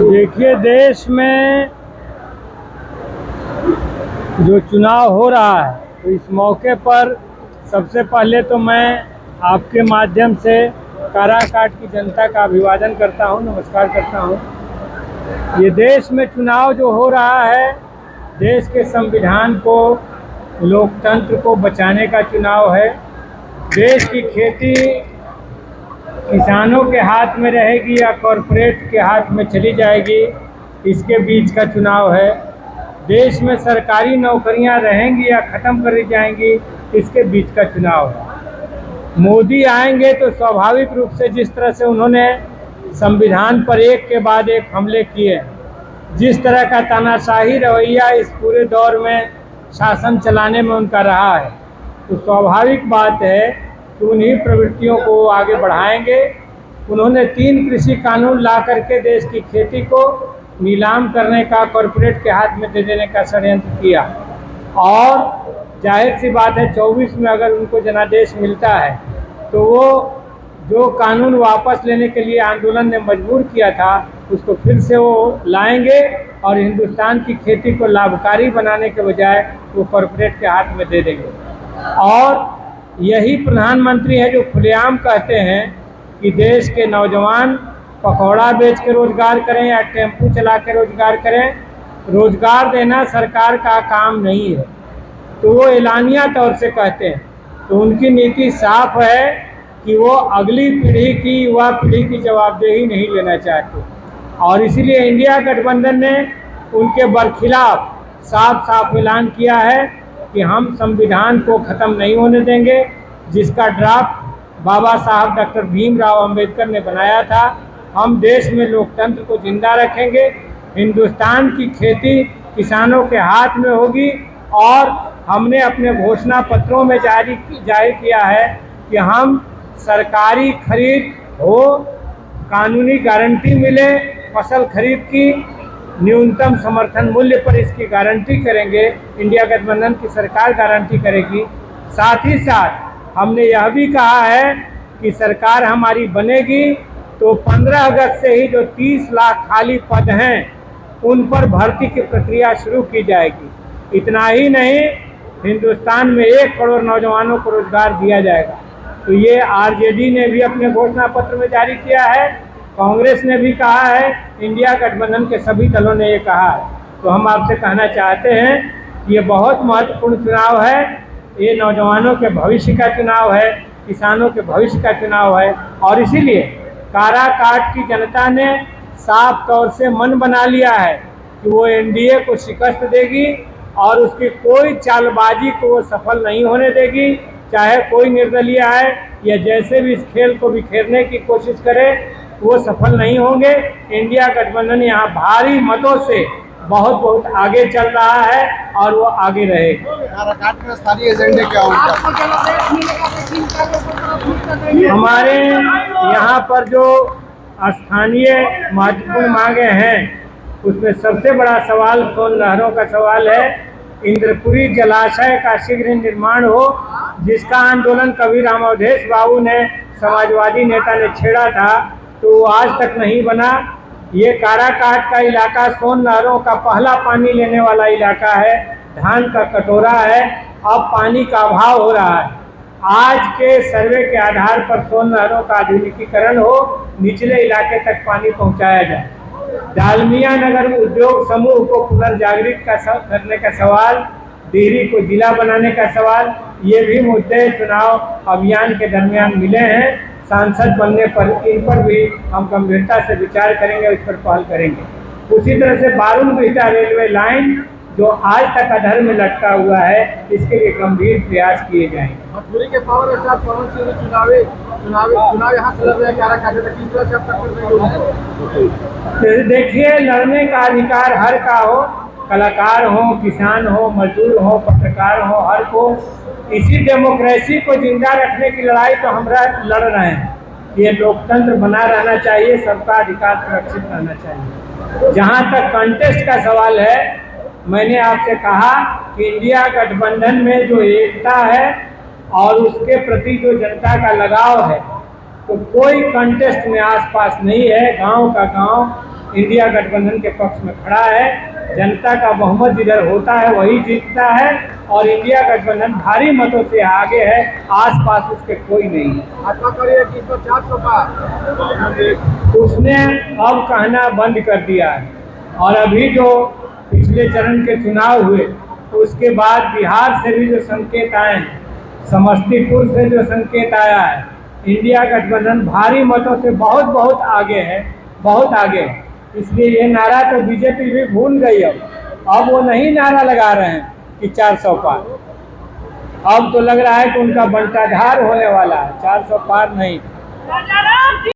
देखिए, देश में जो चुनाव हो रहा है तो इस मौके पर सबसे पहले तो मैं आपके माध्यम से काराकाट की जनता का अभिवादन करता हूं, नमस्कार करता हूं। ये देश में चुनाव जो हो रहा है, देश के संविधान को, लोकतंत्र को बचाने का चुनाव है। देश की खेती किसानों के हाथ में रहेगी या कॉरपोरेट के हाथ में चली जाएगी, इसके बीच का चुनाव है। देश में सरकारी नौकरियां रहेंगी या ख़त्म कर दी जाएंगी, इसके बीच का चुनाव है। मोदी आएंगे तो स्वाभाविक रूप से जिस तरह से उन्होंने संविधान पर एक के बाद एक हमले किए, जिस तरह का तानाशाही रवैया इस पूरे दौर में शासन चलाने में उनका रहा है, तो स्वाभाविक बात है कि उन्हीं प्रवृत्तियों को आगे बढ़ाएंगे। उन्होंने 3 कृषि कानून ला करके देश की खेती को नीलाम करने का, कॉरपोरेट के हाथ में दे देने का षड्यंत्र किया। और जाहिर सी बात है 24 में अगर उनको जनादेश मिलता है तो वो जो कानून वापस लेने के लिए आंदोलन ने मजबूर किया था, उसको फिर से वो लाएंगे और हिंदुस्तान की खेती को लाभकारी बनाने के बजाय वो कॉरपोरेट के हाथ में दे देंगे। और यही प्रधानमंत्री है जो खुलेआम कहते हैं कि देश के नौजवान पकौड़ा बेच के रोजगार करें या टेम्पू चला के रोजगार करें। रोजगार देना सरकार का काम नहीं है, तो वो एलानिया तौर से कहते हैं। तो उनकी नीति साफ है कि वो अगली पीढ़ी की, युवा पीढ़ी की जवाबदेही नहीं लेना चाहते, और इसीलिए इंडिया गठबंधन ने उनके बरखिलाफ साफ साफ ऐलान किया है कि हम संविधान को ख़त्म नहीं होने देंगे, जिसका ड्राफ्ट बाबा साहब डॉक्टर भीमराव अंबेडकर ने बनाया था। हम देश में लोकतंत्र को जिंदा रखेंगे। हिंदुस्तान की खेती किसानों के हाथ में होगी, और हमने अपने घोषणा पत्रों में जाहिर किया है कि हम सरकारी खरीद हो, कानूनी गारंटी मिले, फसल खरीद की न्यूनतम समर्थन मूल्य पर इसकी गारंटी करेंगे। इंडिया गठबंधन की सरकार गारंटी करेगी। साथ ही साथ हमने यह भी कहा है कि सरकार हमारी बनेगी तो 15 अगस्त से ही जो 30 लाख खाली पद हैं उन पर भर्ती की प्रक्रिया शुरू की जाएगी। इतना ही नहीं, हिंदुस्तान में 1 करोड़ नौजवानों को रोजगार दिया जाएगा। तो ये आरजेडी ने भी अपने घोषणा पत्र में जारी किया है, कांग्रेस ने भी कहा है, इंडिया गठबंधन के सभी दलों ने ये कहा है। तो हम आपसे कहना चाहते हैं कि ये बहुत महत्वपूर्ण चुनाव है। ये नौजवानों के भविष्य का चुनाव है, किसानों के भविष्य का चुनाव है, और इसीलिए काराकाट की जनता ने साफ तौर से मन बना लिया है कि वो एनडीए को शिकस्त देगी और उसकी कोई चालबाजी को वो सफल नहीं होने देगी। चाहे कोई निर्दलीय आए या जैसे भी इस खेल को बिखेरने की कोशिश करे, वो सफल नहीं होंगे। इंडिया गठबंधन यहाँ भारी मतों से बहुत आगे चल रहा है और वो आगे रहेगा। काराकाट में स्थानीय एजेंडे क्या होंगे? हमारे यहाँ पर जो स्थानीय महत्वपूर्ण मांगे हैं, उसमें सबसे बड़ा सवाल सोन नहरों का सवाल है। इंद्रपुरी जलाशय का शीघ्र निर्माण हो, जिसका आंदोलन कवि राम अवधेश बाबू ने, समाजवादी नेता ने छेड़ा था, तो वो आज तक नहीं बना। ये काराकाट का इलाका सोन नहरों का पहला पानी लेने वाला इलाका है, धान का कटोरा है। अब पानी का अभाव हो रहा है। आज के सर्वे के आधार पर सोन नहरों का आधुनिकीकरण हो, निचले इलाके तक पानी पहुंचाया जाए। डालमिया नगर उद्योग समूह को पुनर्जागृत करने का सवाल, डिहरी को जिला बनाने का सवाल, ये भी मुद्दे चुनाव अभियान के दरमियान मिले हैं। सांसद बनने पर इन पर भी हम गंभीरता से विचार करेंगे और इस पर पहल करेंगे। उसी तरह से बारून बिहटा रेलवे लाइन जो आज तक अधर में लटका हुआ है, इसके लिए गंभीर प्रयास किए जाएंगे। मजबूरी के पावर स्टार पवन सिंह चुनाव यहाँ से लड़ रहे हैं काराकाट में, किस तरह से अब तक कर रहे हैं? देखिए, लड़ने का अधिकार हर का हो, कलाकार हो, किसान हो, मजदूर हो, पत्रकार हो, हर को। इसी डेमोक्रेसी को जिंदा रखने की लड़ाई तो हम लड़ रहे हैं। ये लोकतंत्र बना रहना चाहिए, सबका अधिकार सुरक्षित रहना चाहिए। जहाँ तक कंटेस्ट का सवाल है, मैंने आपसे कहा कि इंडिया गठबंधन में जो एकता है और उसके प्रति जो जनता का लगाव है, तो कोई कंटेस्ट में आसपास नहीं है। गांव का गांव, इंडिया गठबंधन के पक्ष में खड़ा है। जनता का बहुमत जिधर होता है वही जीतता है और इंडिया गठबंधन भारी मतों से आगे है, आसपास उसके कोई नहीं है। भाजपा कह रही है कि इस पर 400 पार। उसने अब कहना बंद कर दिया है और अभी जो पिछले चरण के चुनाव हुए उसके बाद बिहार से भी जो संकेत आए हैं, समस्तीपुर से जो संकेत आया है, इंडिया गठबंधन भारी मतों से बहुत बहुत आगे है, बहुत आगे है। इसलिए ये नारा तो बीजेपी भी भूल गई। अब वो नहीं नारा लगा रहे हैं कि 400 पार। अब तो लग रहा है कि उनका बंटाधार होने वाला है, 400 पार नहीं।